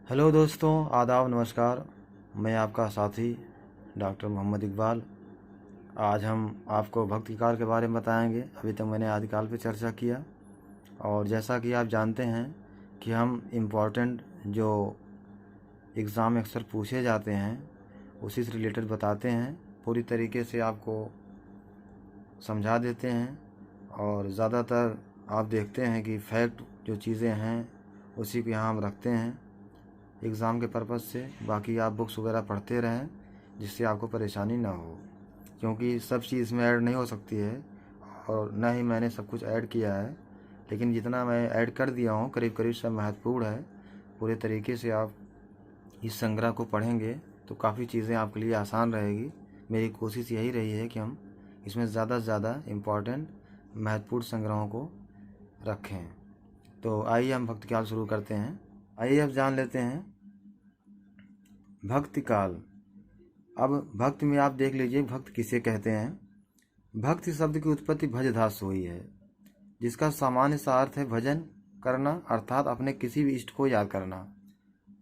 Hello दोस्तों, आदाब, नमस्कार। मैं आपका साथी डॉक्टर मोहम्मद इकबाल। आज हम आपको भक्ति काल के बारे में बताएंगे। अभी तक मैंने आदिकाल पे चर्चा किया, और जैसा कि आप जानते हैं कि हम इम्पोर्टेंट जो एग्ज़ाम में अक्सर पूछे जाते हैं उसी से रिलेटेड बताते हैं, पूरी तरीके से आपको समझा देते हैं। और ज़्यादातर आप देखते हैं कि फैक्ट जो चीज़ें हैं उसी को यहाँ हम रखते हैं एग्ज़ाम के पर्पज़ से। बाकी आप बुक्स वगैरह पढ़ते रहें जिससे आपको परेशानी ना हो, क्योंकि सब चीज़ इसमें ऐड नहीं हो सकती है और न ही मैंने सब कुछ ऐड किया है। लेकिन जितना मैं ऐड कर दिया हूँ करीब करीब सब महत्वपूर्ण है। पूरे तरीके से आप इस संग्रह को पढ़ेंगे तो काफ़ी चीज़ें आपके लिए आसान रहेगी। मेरी कोशिश यही रही है कि हम इसमें ज़्यादा से ज़्यादा इम्पॉर्टेंट महत्वपूर्ण संग्रहों को रखें। तो आइए हम भक्ति काल शुरू करते हैं। आइए अब जान लेते हैं भक्ति काल। अब भक्ति में आप देख लीजिए भक्त किसे कहते हैं। भक्ति शब्द की उत्पत्ति भज धातु से हुई है, जिसका सामान्य सा अर्थ है भजन करना, अर्थात अपने किसी भी इष्ट को याद करना।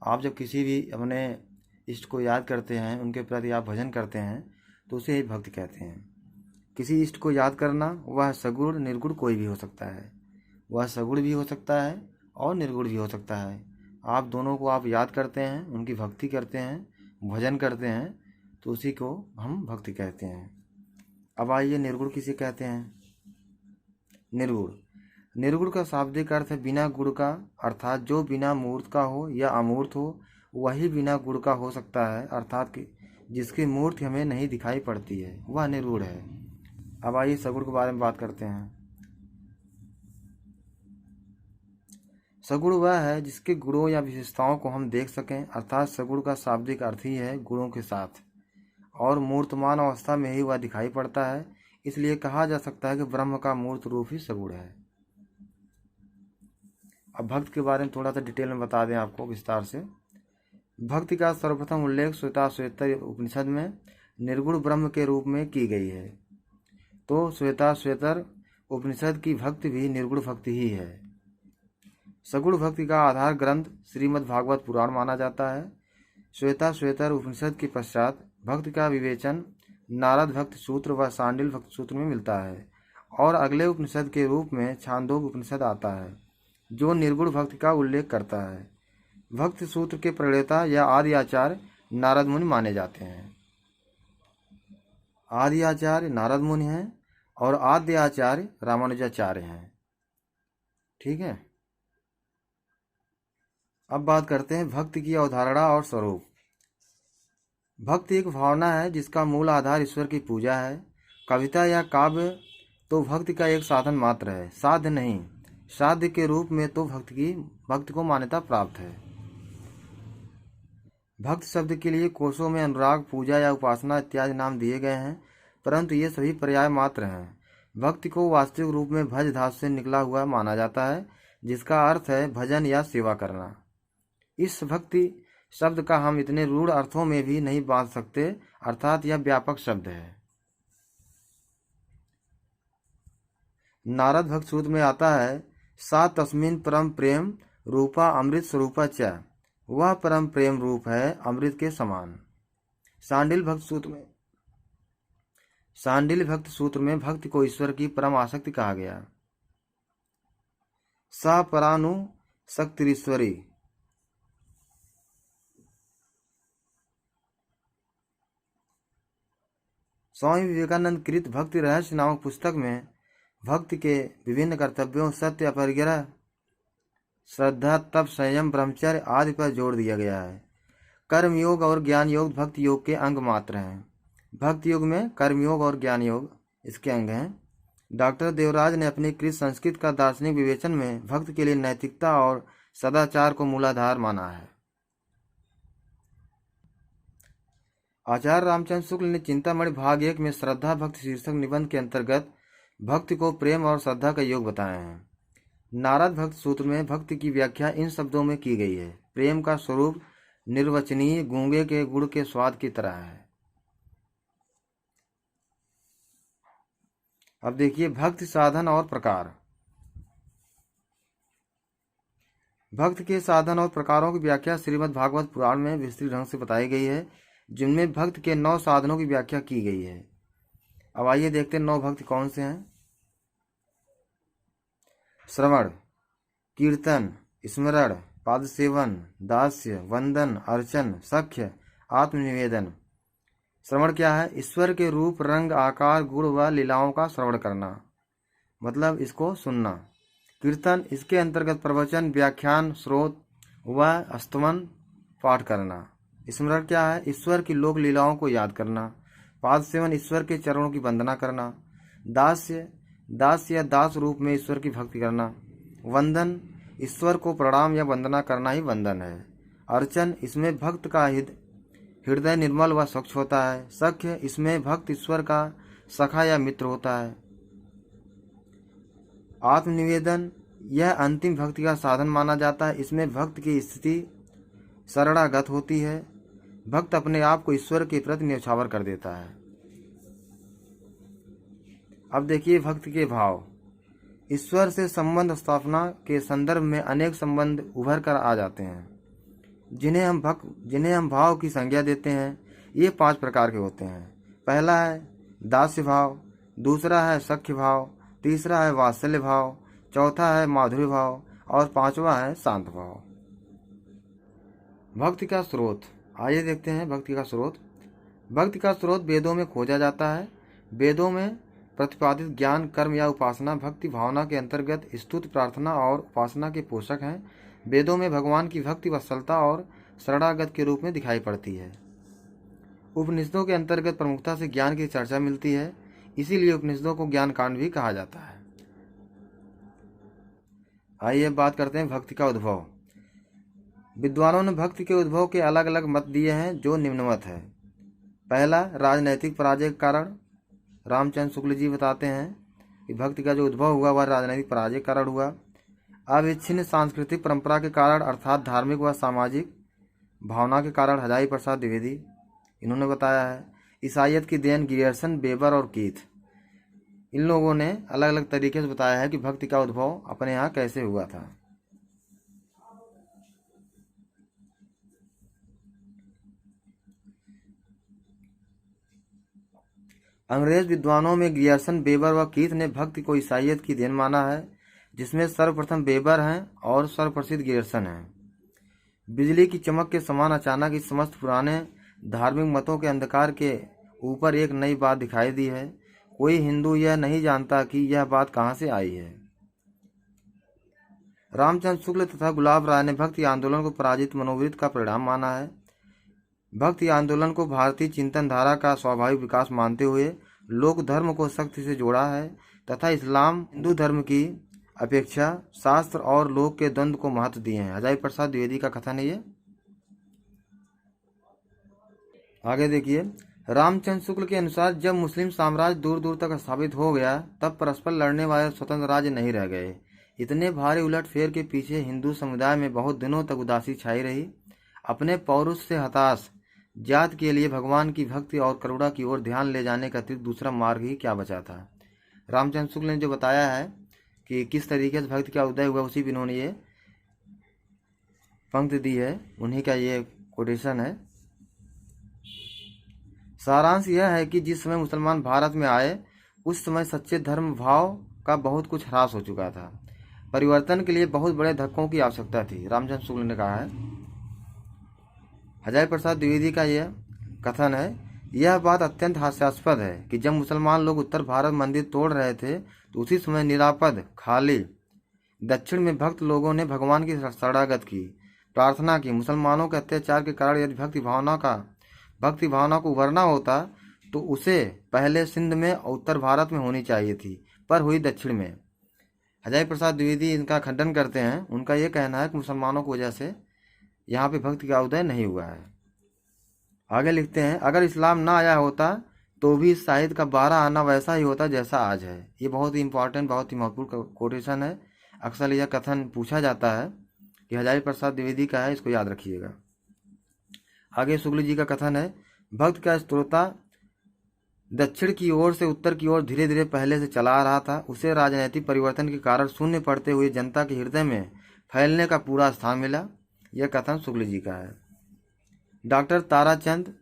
आप जब किसी भी अपने इष्ट को याद करते हैं, उनके प्रति आप भजन करते हैं, तो उसे ही भक्ति कहते हैं। किसी इष्ट को याद करना, वह सगुण निर्गुण कोई भी हो सकता है। वह सगुण भी हो सकता है और निर्गुण भी हो सकता है। आप दोनों को आप याद करते हैं, उनकी भक्ति करते हैं, भजन करते हैं, तो उसी को हम भक्ति कहते हैं। अब आइए निर्गुण किसे कहते हैं। निर्गुण निर्गुण का शाब्दिक अर्थ है बिना गुण का, अर्थात जो बिना मूर्त का हो या अमूर्त हो वही बिना गुण का हो सकता है, अर्थात कि जिसकी मूर्ति हमें नहीं दिखाई पड़ती है वह निर्गुण है। अब आइए सगुण के बारे में बात करते हैं। सगुण वह है जिसके गुणों या विशेषताओं को हम देख सकें, अर्थात सगुण का शाब्दिक अर्थ ही है गुणों के साथ, और मूर्तमान अवस्था में ही वह दिखाई पड़ता है। इसलिए कहा जा सकता है कि ब्रह्म का मूर्त रूप ही सगुण है। अब भक्त के बारे में थोड़ा सा डिटेल में बता दें आपको विस्तार से। भक्ति का सर्वप्रथम उल्लेख श्वेताश्वेतर उपनिषद में निर्गुण ब्रह्म के रूप में की गई है। तो श्वेताश्वेतर उपनिषद की भक्ति भी निर्गुण भक्ति ही है। सगुण भक्ति का आधार ग्रंथ श्रीमद् भागवत पुराण माना जाता है। श्वेताश्वेतर उपनिषद के पश्चात भक्ति का विवेचन नारद भक्ति सूत्र व सांडिल भक्ति सूत्र में मिलता है, और अगले उपनिषद के रूप में छांदोग्य उपनिषद आता है जो निर्गुण भक्ति का उल्लेख करता है। भक्ति सूत्र के प्रणेता या आदि आचार्य नारद मुनि माने जाते हैं। आदि आचार्य नारद मुनि हैं और आद्य आचार्य रामानुजाचार्य हैं। ठीक है। अब बात करते हैं भक्ति की अवधारणा और स्वरूप। भक्ति एक भावना है जिसका मूल आधार ईश्वर की पूजा है। कविता या काव्य तो भक्ति का एक साधन मात्र है, साध्य नहीं। साध्य के रूप में तो भक्ति को मान्यता प्राप्त है। भक्त शब्द के लिए कोशों में अनुराग, पूजा या उपासना इत्यादि नाम दिए गए हैं, परंतु ये सभी पर्याय मात्र हैं। भक्ति को वास्तविक रूप में भज धातु से निकला हुआ माना जाता है, जिसका अर्थ है भजन या सेवा करना। इस भक्ति शब्द का हम इतने रूढ़ अर्थों में भी नहीं बांध सकते, अर्थात यह व्यापक शब्द है। नारद भक्त सूत्र में आता है सा तस्मिन परम प्रेम रूपा अमृत स्वरूपा च, वह परम प्रेम रूप है अमृत के समान। सांडिल भक्त सूत्र में भक्ति को ईश्वर की परम आसक्ति कहा गया। सा परानु शक्तिरीश्वरी। स्वामी विवेकानंद कृत भक्ति रहस्य नामक पुस्तक में भक्ति के विभिन्न कर्तव्यों सत्य, अपरिग्रह, श्रद्धा, तप, संयम, ब्रह्मचर्य आदि पर जोर दिया गया है। कर्म योग और ज्ञान योग भक्ति योग के अंग मात्र हैं। भक्ति योग में कर्म योग और ज्ञान योग इसके अंग हैं। डॉक्टर देवराज ने अपनी कृत संस्कृत का दार्शनिक विवेचन में भक्ति के लिए नैतिकता और सदाचार को मूलाधार माना है। आचार्य रामचंद्र शुक्ल ने चिंतामणि भाग 1 में श्रद्धा भक्ति शीर्षक निबंध के अंतर्गत भक्ति को प्रेम और श्रद्धा का योग बताए हैं। नारद भक्ति सूत्र में भक्ति की व्याख्या इन शब्दों में की गई है। प्रेम का स्वरूप निर्वचनीय गूंगे के गुड़ के स्वाद की तरह है। अब देखिए भक्ति साधन और प्रकार। भक्त के साधन और प्रकारों की व्याख्या श्रीमद् भागवत पुराण में विस्तृत ढंग से बताई गई है, जिनमें भक्त के 9 साधनों की व्याख्या की गई है। अब आइए देखते हैं 9 भक्त कौन से हैं। श्रवण, कीर्तन, स्मरण, पाद सेवन, दास्य, वंदन, अर्चन, सख्य, आत्मनिवेदन। श्रवण क्या है? ईश्वर के रूप, रंग, आकार, गुण व लीलाओं का श्रवण करना, मतलब इसको सुनना। कीर्तन, इसके अंतर्गत प्रवचन, व्याख्यान, स्रोत व स्तवन पाठ करना। स्मरण क्या है? ईश्वर की लोक लीलाओं को याद करना। पाद सेवन, ईश्वर के चरणों की वंदना करना। दास्य, दास या दास रूप में ईश्वर की भक्ति करना। वंदन, ईश्वर को प्रणाम या वंदना करना ही वंदन है। अर्चन, इसमें भक्त का हृदय निर्मल व स्वच्छ होता है। सख्य, इसमें भक्त ईश्वर का सखा या मित्र होता है। आत्मनिवेदन, यह अंतिम भक्ति का साधन माना जाता है। इसमें भक्त की स्थिति शरणागत होती है। भक्त अपने आप को ईश्वर के प्रति न्यौछावर कर देता है। अब देखिए भक्त के भाव। ईश्वर से संबंध स्थापना के संदर्भ में अनेक संबंध उभर कर आ जाते हैं, जिन्हें हम भाव की संज्ञा देते हैं। ये 5 प्रकार के होते हैं। पहला है दास्य भाव, दूसरा है सख्य भाव, तीसरा है वात्सल्य भाव, चौथा है माधुर्य भाव और 5वां है शांत भाव। भक्ति का स्रोत, आइए देखते हैं भक्ति का स्रोत। भक्ति का स्रोत वेदों में खोजा जाता है। वेदों में प्रतिपादित ज्ञान, कर्म या उपासना भक्ति भावना के अंतर्गत स्तुति, प्रार्थना और उपासना के पोषक हैं। वेदों में भगवान की भक्ति वत्सलता और शरणागत के रूप में दिखाई पड़ती है। उपनिषदों के अंतर्गत प्रमुखता से ज्ञान की चर्चा मिलती है, इसीलिए उपनिषदों को ज्ञान कांड भी कहा जाता है। आइए बात करते हैं भक्ति का उद्भव। विद्वानों ने भक्ति के उद्भव के अलग अलग मत दिए हैं, जो निम्नवत है। पहला, राजनैतिक पराजय के कारण। रामचंद्र शुक्ल जी बताते हैं कि भक्ति का जो उद्भव हुआ वह राजनैतिक पराजय के कारण हुआ। अविच्छिन्न सांस्कृतिक परंपरा के कारण, अर्थात धार्मिक व सामाजिक भावना के कारण। हजारी प्रसाद द्विवेदी इन्होंने बताया है। ईसाइयत की देन गियर्सन, बेबर और कीथ, इन लोगों ने अलग अलग तरीके से बताया है कि भक्ति का उद्भव अपने यहाँ कैसे हुआ था। अंग्रेज विद्वानों में गियर्सन, बेबर व कीथ ने भक्ति को ईसाइयत की देन माना है, जिसमें सर्वप्रथम बेबर हैं और सर्वप्रसिद्ध गियर्सन हैं। बिजली की चमक के समान अचानक इस समस्त पुराने धार्मिक मतों के अंधकार के ऊपर एक नई बात दिखाई दी है। कोई हिंदू यह नहीं जानता कि यह बात कहाँ से आई है। रामचंद्र शुक्ल तथा गुलाब राय ने भक्ति आंदोलन को पराजित मनोवृत्ति का परिणाम माना है। भक्ति आंदोलन को भारतीय चिंतन धारा का स्वाभाविक विकास मानते हुए लोक धर्म को सख्ती से जोड़ा है तथा इस्लाम हिंदू धर्म की अपेक्षा शास्त्र और लोक के द्वंद्व को महत्व दिए हैं। हजारी प्रसाद द्विवेदी का कथन है ये। आगे देखिए, रामचंद्र शुक्ल के अनुसार जब मुस्लिम साम्राज्य दूर दूर तक स्थापित हो गया, तब परस्पर लड़ने वाले स्वतंत्र राज्य नहीं रह गए। इतने भारी उलटफेर के पीछे हिंदू समुदाय में बहुत दिनों तक उदासी छाई रही। अपने पौरुष से हताश जात के लिए भगवान की भक्ति और करुणा की ओर ध्यान ले जाने का अतिरिक्त दूसरा मार्ग ही क्या बचा था। रामचंद्र शुक्ल ने जो बताया है कि किस तरीके से भक्ति का उदय हुआ, उसी भी इन्होंने ये पंक्ति दी है, उन्हीं का ये कोटेशन है। सारांश यह है कि जिस समय मुसलमान भारत में आए, उस समय सच्चे धर्म भाव का बहुत कुछ ह्रास हो चुका था। परिवर्तन के लिए बहुत बड़े धक्कों की आवश्यकता थी, रामचंद्र शुक्ल ने कहा है। हजारी प्रसाद द्विवेदी का यह कथन है। यह बात अत्यंत हास्यास्पद है कि जब मुसलमान लोग उत्तर भारत मंदिर तोड़ रहे थे, तो उसी समय निरापद खाली दक्षिण में भक्त लोगों ने भगवान की शरणागत की, प्रार्थना की। मुसलमानों के अत्याचार के कारण यदि भक्ति भावना को उभरना होता तो उसे पहले सिंध में और उत्तर भारत में होनी चाहिए थी, पर हुई दक्षिण में। हजारी प्रसाद द्विवेदी इनका खंडन करते हैं। उनका यह कहना है कि मुसलमानों की वजह से यहाँ पे भक्ति का उदय नहीं हुआ है। आगे लिखते हैं, अगर इस्लाम ना आया होता तो भी इस साहित्य का 12 आना वैसा ही होता जैसा आज है। ये बहुत ही इंपॉर्टेंट, बहुत ही महत्वपूर्ण कोटेशन है। अक्सर यह कथन पूछा जाता है कि हजारी प्रसाद द्विवेदी का है, इसको याद रखिएगा। आगे शुक्ल जी का कथन है, भक्त का स्त्रोता दक्षिण की ओर से उत्तर की ओर धीरे धीरे पहले से चला आ रहा था। उसे राजनीतिक परिवर्तन के कारण शून्य पड़ते हुए जनता के हृदय में फैलने का पूरा स्थान मिला। यह कथन शुक्ल जी का है। डॉक्टर ताराचंद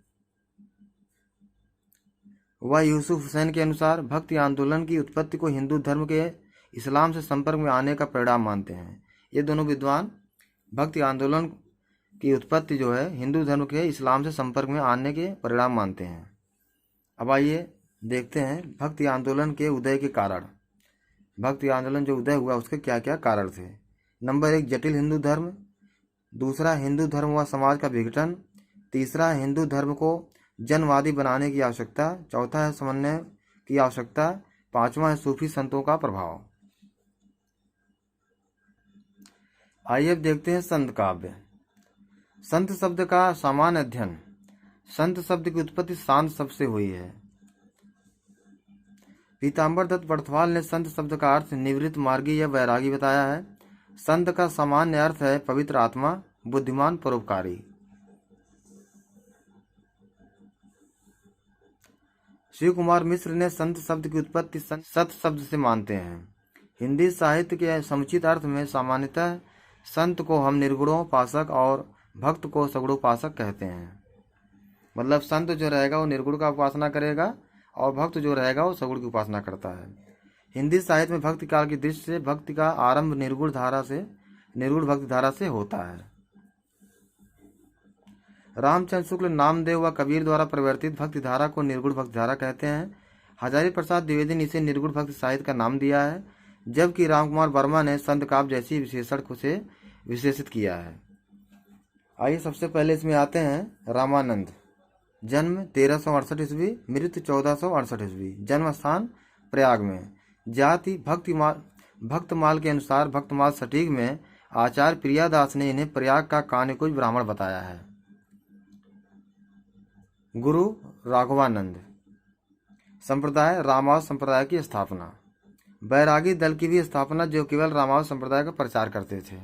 व यूसुफ हुसैन के अनुसार भक्ति आंदोलन की उत्पत्ति को हिंदू धर्म के इस्लाम से संपर्क में आने का परिणाम मानते हैं। ये दोनों विद्वान भक्ति आंदोलन की उत्पत्ति जो है हिंदू धर्म के इस्लाम से संपर्क में आने के परिणाम मानते हैं। अब आइए देखते हैं भक्ति आंदोलन के उदय के कारण। भक्ति आंदोलन जो उदय हुआ उसके क्या क्या कारण थे। नंबर 1, जटिल हिंदू धर्म। दूसरा, हिंदू धर्म व समाज का विघटन। तीसरा, हिंदू धर्म को जनवादी बनाने की आवश्यकता। चौथा है समन्वय की आवश्यकता। पांचवा है सूफी संतों का प्रभाव। आइए अब देखते हैं संत काव्य। संत शब्द का सामान्य अध्ययन। संत शब्द की उत्पत्ति शांत शब्द से हुई है। पीताम्बर दत्त बड़थवाल ने संत शब्द का अर्थ निवृत्त मार्गी या वैरागी बताया है। संत का सामान्य अर्थ है पवित्र आत्मा, बुद्धिमान, परोपकारी। शिव कुमार मिश्र ने संत शब्द की उत्पत्ति सत शब्द से मानते हैं। हिंदी साहित्य के समुचित अर्थ में सामान्यतः संत को हम निर्गुणोपासक और भक्त को सगुणोपासक कहते हैं। मतलब संत जो रहेगा वो निर्गुण का उपासना करेगा और भक्त जो रहेगा वो सगुण की उपासना करता है। हिंदी साहित्य में भक्ति काल की दृष्टि से भक्ति का आरंभ निर्गुण भक्ति धारा से होता है। रामचंद्र शुक्ल, नामदेव व कबीर द्वारा प्रवर्तित भक्ति धारा को निर्गुण भक्ति धारा कहते हैं। हजारी प्रसाद द्विवेदी ने इसे निर्गुण भक्ति साहित्य का नाम दिया है, जबकि रामकुमार वर्मा ने संत काव्य जैसी विशेषण से विशेषित किया है। आइए सबसे पहले इसमें आते हैं रामानंद। जन्म 1368 ईस्वी, मृत्यु 1468 ईस्वी। जन्म स्थान प्रयाग में। जाति भक्तमाल के अनुसार भक्तमाल सटीक में आचार्य प्रियादास ने इन्हें प्रयाग का कान्यकुज ब्राह्मण बताया है। गुरु राघवानंद। संप्रदाय रामावत संप्रदाय की स्थापना। बैरागी दल की भी स्थापना जो केवल रामावत संप्रदाय का प्रचार करते थे।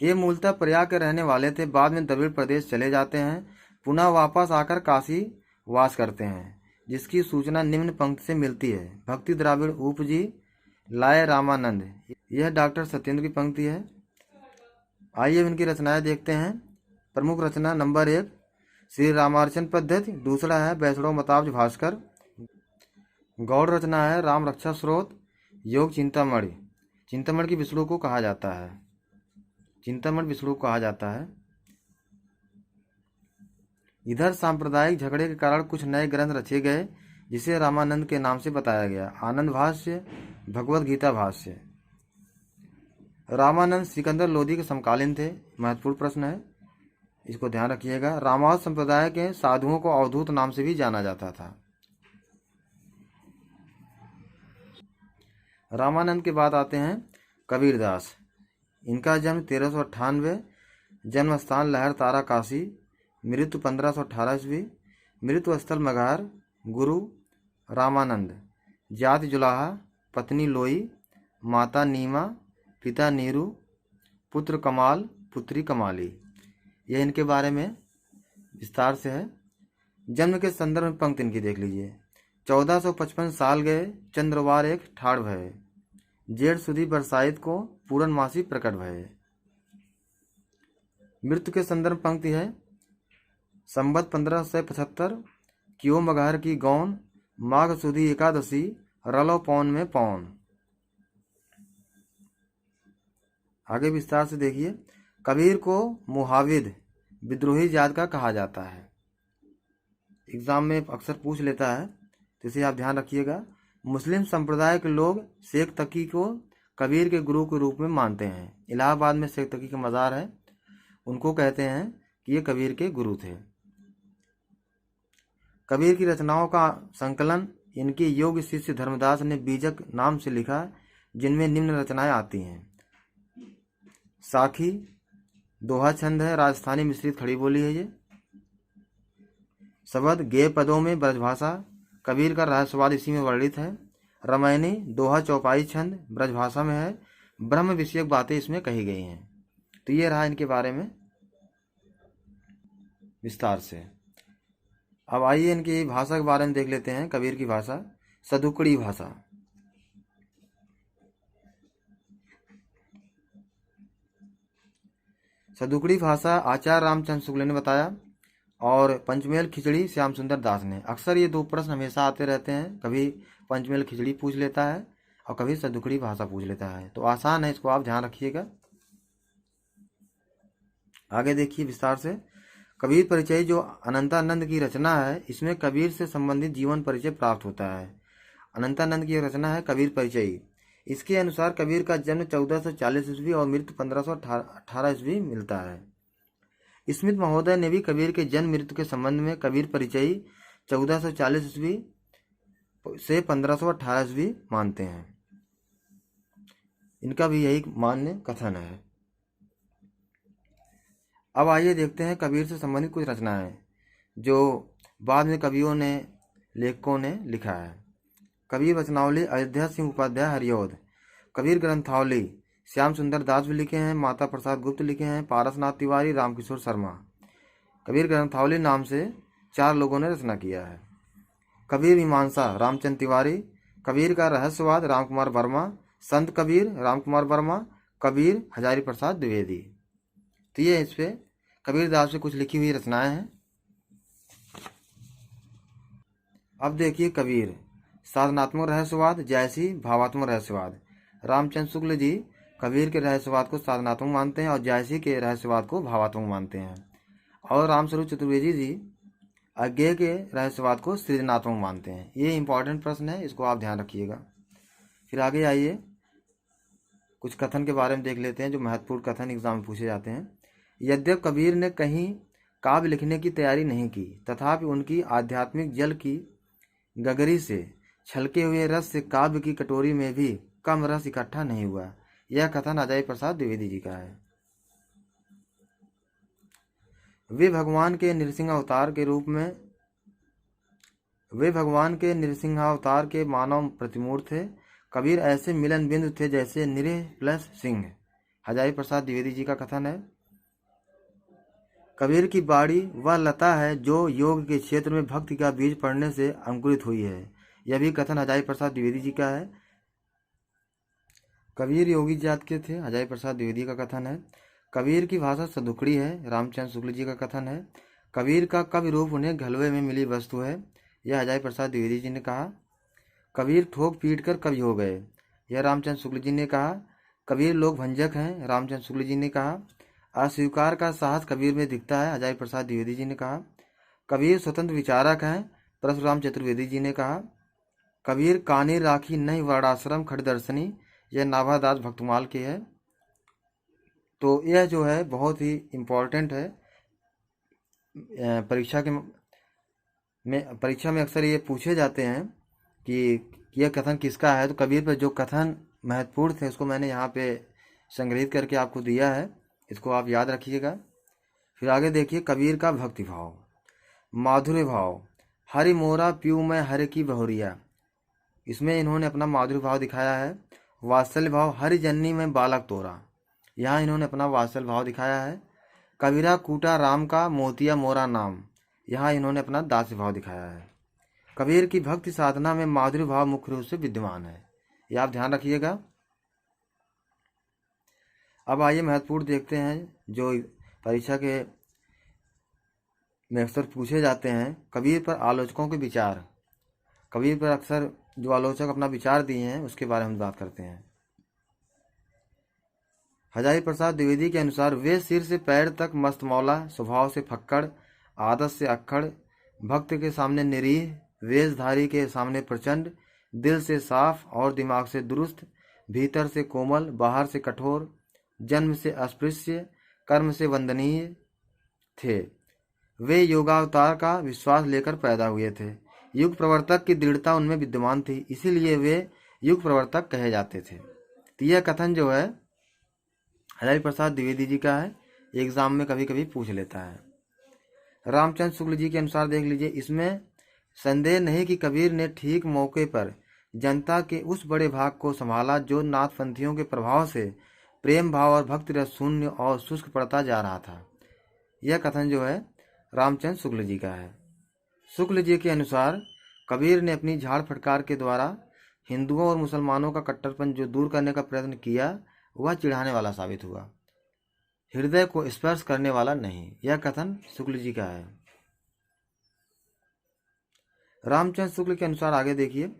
ये मूलतः प्रयाग के रहने वाले थे, बाद में द्रविड़ प्रदेश चले जाते हैं, पुनः वापस आकर काशी वास करते हैं, जिसकी सूचना निम्न पंक्ति से मिलती है। भक्ति द्राविड़ उपजी लाए रामानंद। यह डॉक्टर सत्येंद्र की पंक्ति है। आइए इनकी रचनाएं देखते हैं। प्रमुख रचना नंबर 1 श्री रामार्चन पद्धति। दूसरा है वैष्णव मताब्ज भास्कर। गौड़ रचना है राम रक्षा स्रोत। योग चिंतामणि। चिंतामणि की विष्णु को कहा जाता है। चिंतामणि विष्णु को कहा जाता है। इधर सांप्रदायिक झगड़े के कारण कुछ नए ग्रंथ रचे गए, जिसे रामानंद के नाम से बताया गया। आनंद भाष्य, भगवद गीता भाष्य। रामानंद सिकंदर लोधी के समकालीन थे। महत्वपूर्ण प्रश्न है, इसको ध्यान रखिएगा। रामावत संप्रदाय के साधुओं को अवधूत नाम से भी जाना जाता था। रामानंद के बाद आते हैं कबीरदास। इनका जन्म 1398। जन्म स्थान लहर तारा काशी। मृत्यु 1518 ईस्वी। मृत्यु स्थल मगहर। गुरु रामानंद। जाति जुलाहा। पत्नी लोई। माता नीमा। पिता नीरू। पुत्र कमाल, पुत्री कमाली। यह इनके बारे में विस्तार से है। जन्म के संदर्भ में पंक्ति इनकी देख लीजिए। 1455 साल गए, चंद्रवार एक ठाड़ भये। जेठ सुधी बरसाइत को पूर्णमासी प्रकट भये। मृत्यु के संदर्भ पंक्ति है। संवत 1575। क्यों मगहर की गौन। माघ सुधी एकादशी। रलो पौन में पौन। आगे विस्तार से देखिए। कबीर को मुहाविद विद्रोही जात का कहा जाता है। एग्जाम में अक्सर पूछ लेता है, तो इसे आप ध्यान रखिएगा। मुस्लिम संप्रदाय के लोग शेख तकी को कबीर के गुरु के रूप में मानते हैं। इलाहाबाद में शेख तकी का मज़ार है, उनको कहते हैं कि ये कबीर के गुरु थे। कबीर की रचनाओं का संकलन इनके योग्य शिष्य धर्मदास ने बीजक नाम से लिखा, जिनमें निम्न रचनाएं आती हैं। साखी दोहा छंद है, राजस्थानी मिश्रित खड़ी बोली है ये। शब्द गेय पदों में ब्रजभाषा। कबीर का रहस्यवाद इसी में वर्णित है। रामायणी दोहा चौपाई छंद ब्रजभाषा में है। ब्रह्म विषयक बातें इसमें कही गई हैं। तो ये रहा इनके बारे में विस्तार से। अब आइए इनकी भाषा के बारे में देख लेते हैं। कबीर की भाषा सदुकड़ी भाषा। सदुकड़ी भाषा आचार्य रामचंद्र शुक्ल ने बताया और पंचमेल खिचड़ी श्याम सुंदर दास ने। अक्सर ये दो प्रश्न हमेशा आते रहते हैं, कभी पंचमेल खिचड़ी पूछ लेता है और कभी सदुकड़ी भाषा पूछ लेता है, तो आसान है, इसको आप ध्यान रखिएगा। आगे देखिए विस्तार से। कबीर परिचय जो अनंतानंद की रचना है, इसमें कबीर से संबंधित जीवन परिचय प्राप्त होता है। अनंतानंद की रचना है कबीर परिचय। इसके अनुसार कबीर का जन्म 1440 ईस्वी और मृत्यु 1518 ईस्वी मिलता है। स्मिथ महोदय ने भी कबीर के जन्म मृत्यु के संबंध में कबीर परिचय 1440 ईस्वी से 1518 ईस्वी मानते हैं। इनका भी यही मान्य कथन है। अब आइए देखते हैं कबीर से संबंधित कुछ रचनाएं जो बाद में कवियों ने, लेखकों ने लिखा है। कबीर वचनावली अयोध्या सिंह उपाध्याय हरिऔध। कबीर ग्रंथावली श्याम सुंदर दास भी लिखे हैं, माता प्रसाद गुप्त लिखे हैं, पारसनाथ तिवारी, रामकिशोर शर्मा। कबीर ग्रंथावली नाम से 4 लोगों ने रचना किया है। कबीर मीमांसा रामचंद्र तिवारी। कबीर का रहस्यवाद रामकुमार वर्मा। संत कबीर रामकुमार वर्मा। कबीर हजारी प्रसाद द्विवेदी। तो ये इस पे कबीर दास से कुछ लिखी हुई रचनाएं हैं। अब देखिए कबीर साधनात्मक रहस्यवाद, जैसी भावात्मक रहस्यवाद। रामचंद्र शुक्ल जी कबीर के रहस्यवाद को साधनात्मक मानते हैं और जैसी के रहस्यवाद को भावात्मक मानते हैं, और रामस्वरूप चतुर्वेदी जी अज्ञेय के रहस्यवाद को सृजनात्मक मानते हैं। ये इंपॉर्टेंट प्रश्न है, इसको आप ध्यान रखिएगा। फिर आगे आइए कुछ कथन के बारे में देख लेते हैं जो महत्वपूर्ण कथन एग्जाम में पूछे जाते हैं। यद्यप कबीर ने कहीं काव्य लिखने की तैयारी नहीं की, तथापि उनकी आध्यात्मिक जल की गगरी से छलके हुए रस से काव्य की कटोरी में भी कम रस इकट्ठा नहीं हुआ। यह कथन हजारी प्रसाद द्विवेदी जी का है। वे भगवान के नृसिंहावतार के मानव प्रतिमूर्त थे। कबीर ऐसे मिलन बिंदु थे जैसे निरीह प्लस सिंह। हजारी प्रसाद द्विवेदी जी का कथन है। कबीर की बाड़ी वह लता है जो योग के क्षेत्र में भक्ति का बीज पड़ने से अंकुरित हुई है। यह भी कथन हजारी प्रसाद द्विवेदी जी का है। कबीर योगी जात के थे, हजारी प्रसाद द्विवेदी का कथन है। कबीर की भाषा सदुकड़ी है, रामचंद्र शुक्ल जी का कथन है। कबीर का कवि रूप उन्हें घलवे में मिली वस्तु है, यह हजारी प्रसाद द्विवेदी जी ने कहा। कबीर ठोक पीट कर कवि हो गए, यह रामचंद्र शुक्ल जी ने कहा। कबीर लोक भंजक हैं, रामचंद्र शुक्ल जी ने कहा। अस्वीकार का साहस कबीर में दिखता है, हजारी प्रसाद द्विवेदी जी ने कहा। कबीर स्वतंत्र विचारक हैं, परशुराम चतुर्वेदी जी ने कहा। कबीर कानी राखी नहीं वर्णाश्रम खड़दर्शनी, यह नाभादास भक्तमाल के है। तो यह जो है बहुत ही इम्पोर्टेंट है। परीक्षा में अक्सर ये पूछे जाते हैं कि यह कथन किसका है। तो कबीर पर जो कथन महत्वपूर्ण थे उसको मैंने यहाँ पे संग्रहित करके आपको दिया है, इसको आप याद रखिएगा। फिर आगे देखिए कबीर का भक्ति भाव, माधुर्य भाव। हरि मोरा पीऊ मैं हरि की बहुरिया, इसमें इन्होंने अपना माधुर्य भाव दिखाया है। वात्सल्य भाव, हरि जननी में बालक तोरा, यहाँ इन्होंने अपना वात्सल्य भाव दिखाया है। कबीरा कूटा राम का मोतिया मोरा नाम, यहाँ इन्होंने अपना दास्य भाव दिखाया है। कबीर की भक्ति साधना में माधुर्य भाव मुख्य रूप से विद्यमान है, ये आप ध्यान रखिएगा। अब आइए महत्वपूर्ण देखते हैं जो परीक्षा के में अक्सर पूछे जाते हैं। कबीर पर आलोचकों के विचार। कबीर पर अक्सर जो आलोचक अपना विचार दिए हैं उसके बारे में बात करते हैं। हजारी प्रसाद द्विवेदी के अनुसार वे सिर से पैर तक मस्तमौला, स्वभाव से फक्कड़, आदत से अक्खड़, भक्त के सामने निरीह, वेशधारी के सामने प्रचंड, दिल से साफ और दिमाग से दुरुस्त, भीतर से कोमल, बाहर से कठोर, जन्म से अस्पृश्य, कर्म से वंदनीय थे। वे योगावतार का विश्वास लेकर पैदा हुए थे। युग प्रवर्तक की दृढ़ता उनमें विद्यमान थी, इसीलिए वे युग प्रवर्तक कहे जाते थे। तो यह कथन जो है हजारी प्रसाद द्विवेदी जी का है, एग्जाम में कभी कभी पूछ लेता है। रामचंद्र शुक्ल जी के अनुसार देख लीजिए, इसमें संदेह नहीं कि कबीर ने ठीक मौके पर जनता के उस बड़े भाग को संभाला जो नाथपंथियों के प्रभाव से प्रेम भाव और भक्ति रस शून्य और शुष्क पड़ता जा रहा था। यह कथन जो है रामचंद्र शुक्ल जी का है। शुक्ल जी के अनुसार कबीर ने अपनी झाड़ फटकार के द्वारा हिंदुओं और मुसलमानों का कट्टरपन जो दूर करने का प्रयत्न किया वह चिढ़ाने वाला साबित हुआ। हृदय को स्पर्श करने वाला नहीं। यह कथन शुक्ल जी का है। रामचंद्र शुक्ल के अनुसार आगे देखिए,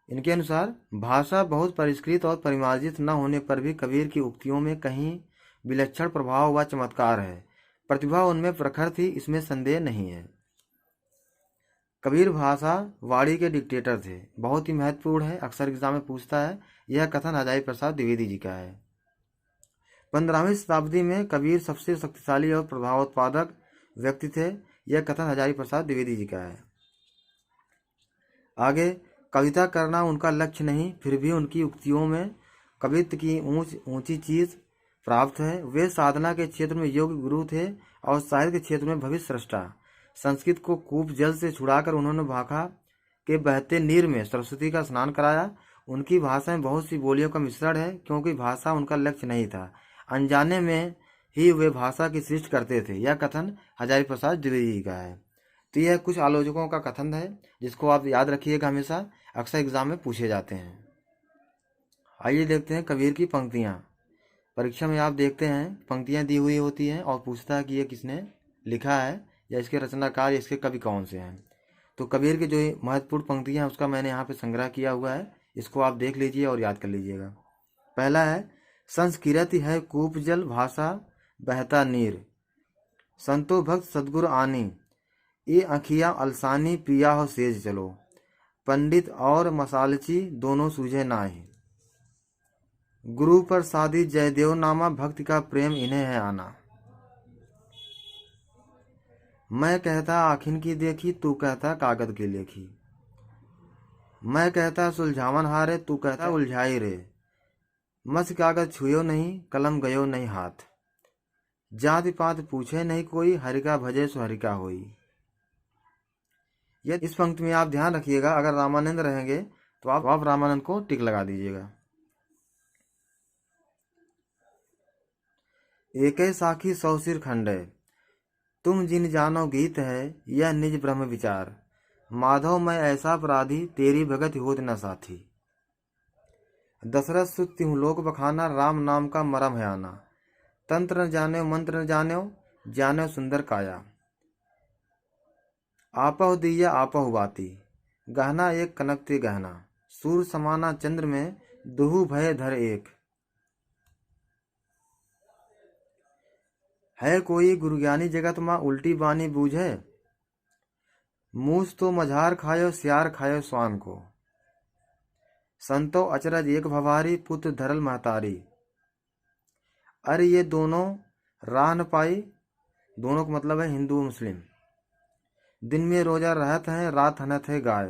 इनके अनुसार भाषा बहुत परिष्कृत और परिमार्जित न होने पर भी कबीर की उक्तियों में कहीं विलक्षण प्रभाव व चमत्कार है। प्रतिभा उनमें प्रखर थी, इसमें संदेह नहीं है। कबीर भाषा वाणी के डिक्टेटर थे। बहुत ही महत्वपूर्ण है, अक्सर एग्जाम में पूछता है। यह कथन हजारी प्रसाद द्विवेदी जी का है। 15वीं शताब्दी में कबीर सबसे शक्तिशाली और प्रभावोत्पादक व्यक्ति थे। यह कथन हजारी प्रसाद द्विवेदी जी का है। आगे, कविता करना उनका लक्ष्य नहीं, फिर भी उनकी उक्तियों में कवित्व की ऊंची चीज प्राप्त है। वे साधना के क्षेत्र में योग्य गुरु थे और साहित्य के क्षेत्र में भविष्य सृष्टा। संस्कृत को कूप जल से छुड़ाकर उन्होंने भाखा के बहते नीर में सरस्वती का स्नान कराया। उनकी भाषा में बहुत सी बोलियों का मिश्रण है, क्योंकि भाषा उनका लक्ष्य नहीं था। अनजाने में ही वे भाषा की सृष्टि करते थे। यह कथन हजारी प्रसाद द्विवेदी जी का है। तो यह कुछ आलोचकों का कथन है, जिसको आप याद रखिएगा, हमेशा अक्सर एग्जाम में पूछे जाते हैं। आइए देखते हैं कबीर की पंक्तियाँ। परीक्षा में आप देखते हैं पंक्तियाँ दी हुई होती हैं और पूछता है कि ये किसने लिखा है या इसके रचनाकार, इसके कवि कौन से हैं। तो कबीर की जो महत्वपूर्ण पंक्तियाँ हैं उसका मैंने यहाँ पे संग्रह किया हुआ है, इसको आप देख लीजिए और याद कर लीजिएगा। पहला है, संस्कृति है कूप जल, भाषा बहता नीर, संतो भक्त सदगुरु आनी, ये अखिया अलसानी, पिया हो सेज चलो, पंडित और मसालची दोनों सूझे नाहि, गुरु पर सादी जयदेव नामा, भक्ति का प्रेम इन्हें है आना। मैं कहता आखिन की देखी, तू कहता कागज की लेखी, मैं कहता सुलझावन हारे, तू कहता उलझाई रे, मस कागज छुयो नहीं, कलम गयो नहीं हाथ, जाति पात पूछे नहीं कोई, हरिका भजे सो हरिका होई। यह इस पंक्ति में आप ध्यान रखिएगा, अगर रामानंद रहेंगे तो आप रामानंद को टिक लगा दीजिएगा। एक साखी सौ सिर खंडे, तुम जिन जानो गीत है, यह निज ब्रह्म विचार, माधव मैं ऐसा अपराधी, तेरी भगत होत न साथी, दशरथ सुत तिहु लोक बखाना, राम नाम का मरम है आना, तंत्र न जाने मंत्र न जाने सुंदर काया, आपह दिया आपह बाती, गहना एक कनक ते गहना, सूर समाना चंद्र में, दुहु भय धर एक, है कोई गुरु ज्ञानी जगत माँ, उल्टी बानी बूझे, मूस तो मझार खायो, सियार खायो स्वान को, संतो अचरज एक भवारी, पुत्र धरल महतारी, अरे ये दोनों राह न पाई, दोनों का मतलब है हिंदू मुस्लिम, दिन में रोजा रहत हैं, रात हनत है गाय,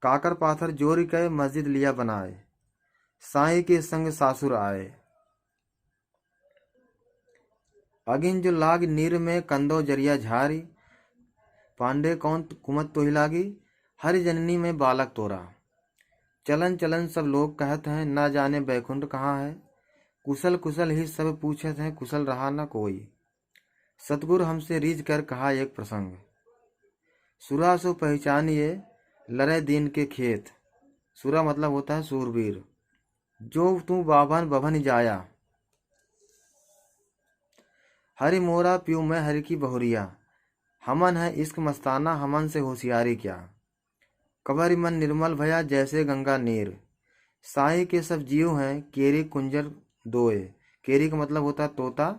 काकर पाथर जोरी कहे, मस्जिद लिया बनाए, साई के संग सासुर आए, अगिन जो लाग नीर में, कंदो जरिया झारी, पांडे कौन कुमत तो ही लागी, हरि जननी में बालक तोरा, चलन चलन सब लोग कहत हैं, ना जाने बैकुंठ कहाँ है, कुशल कुशल ही सब पूछत हैं, कुशल रहा न कोई, सतगुरु हमसे रीझ कर कहा एक प्रसंग, सुरा सो पहचानिए लड़े दीन के खेत, सुरा मतलब होता है सूरवीर, जो तू बाभन बभन जाया, हरि मोरा प्यू मैं हरि की बहुरिया, हमन है इश्क मस्ताना, हमन से होशियारी क्या, कबरी मन निर्मल भया जैसे गंगा नीर, साई के सब जीव हैं, केरी कुंजर दोए, केरी का मतलब होता है तोता,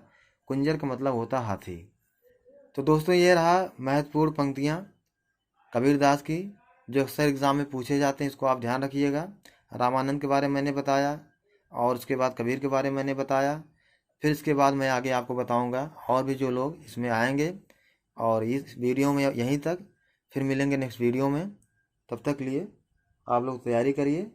कुंजर का मतलब होता है हाथी। तो दोस्तों ये रहा महत्वपूर्ण पंक्तियाँ कबीरदास की, जो अक्सर एग्जाम में पूछे जाते हैं, इसको आप ध्यान रखिएगा। रामानंद के बारे में मैंने बताया और उसके बाद कबीर के बारे में मैंने बताया, फिर इसके बाद मैं आगे आपको बताऊंगा और भी जो लोग इसमें आएंगे। और इस वीडियो में यहीं तक, फिर मिलेंगे नेक्स्ट वीडियो में। तब तक लिए आप लोग तैयारी करिए।